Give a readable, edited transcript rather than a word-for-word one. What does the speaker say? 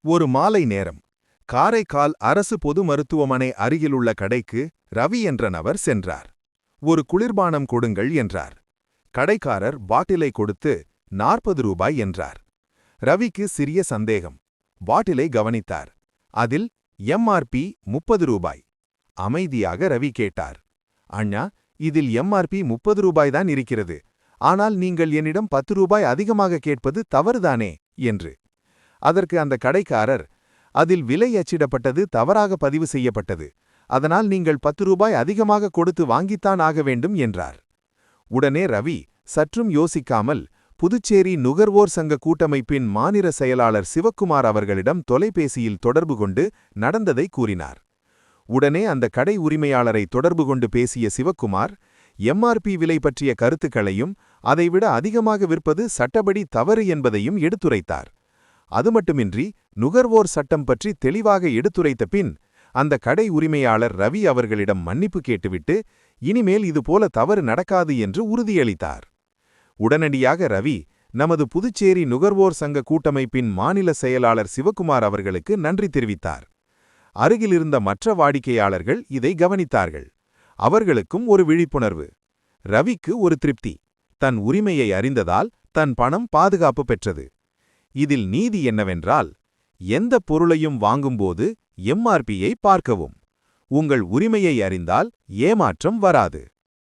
ஒரு மாலை நேரம் காரைக்கால் அரசு பொது மருத்துவமனை அருகிலுள்ள கடைக்கு ரவி என்ற நபர் சென்றார். ஒரு குளிர்பானம் கொடுங்கள் என்றார். கடைக்காரர் பாட்டிலை கொடுத்து 40 ரூபாய் என்றார். ரவிக்கு சிறிய சந்தேகம். பாட்டிலை கவனித்தார். அதில் எம்ஆர்பி 30 ரூபாய். அமைதியாக ரவி கேட்டார், அண்ணா, இதில் எம்ஆர்பி 30 ரூபாய்தான் இருக்கிறது. ஆனால் நீங்கள் என்னிடம் 10 ரூபாய் அதிகமாக கேட்பது தவறுதானே என்று. அதற்கு அந்த கடைக்காரர், அதில் விலை அச்சிடப்பட்டது தவறாக பதிவு செய்யப்பட்டது. அதனால் நீங்கள் 10 ரூபாய் அதிகமாக கொடுத்து வாங்கித்தான் ஆக வேண்டும் என்றார். உடனே ரவி சற்றும் யோசிக்காமல் புதுச்சேரி நுகர்வோர் சங்க கூட்டமைப்பின் மாநில செயலாளர் சிவக்குமார் அவர்களிடம் தொலைபேசியில் தொடர்பு கொண்டு நடந்ததை கூறினார். உடனே அந்த கடை உரிமையாளரை தொடர்பு கொண்டு பேசிய சிவக்குமார் எம்ஆர்பி விலை பற்றிய கருத்துக்களையும் அதைவிட அதிகமாக விற்பது சட்டப்படி தவறு என்பதையும் எடுத்துரைத்தார். அதுமட்டுமின்றி நுகர்வோர் சட்டம் பற்றி தெளிவாக எடுத்துரைத்த பின் அந்த கடை உரிமையாளர் ரவி அவர்களிடம் மன்னிப்பு கேட்டுவிட்டு இனிமேல் இதுபோல தவறு நடக்காது என்று உறுதியளித்தார். உடனடியாக ரவி நமது புதுச்சேரி நுகர்வோர் சங்க கூட்டமைப்பின் மாநில செயலாளர் சிவக்குமார் அவர்களுக்கு நன்றி தெரிவித்தார். அருகிலிருந்த மற்ற வாடிக்கையாளர்கள் இதை கவனித்தார்கள். அவர்களுக்கும் ஒரு விழிப்புணர்வு. ரவிக்கு ஒரு திருப்தி. தன் உரிமையை அறிந்ததால் தன் பணம் பாதுகாப்பு பெற்றது. இதில் நீதி என்னவென்றால், எந்த பொருளையும் வாங்கும்போது எம்ஆர்பியை பார்க்கவும். உங்கள் உரிமையை அறிந்தால் ஏமாற்றம் வராது.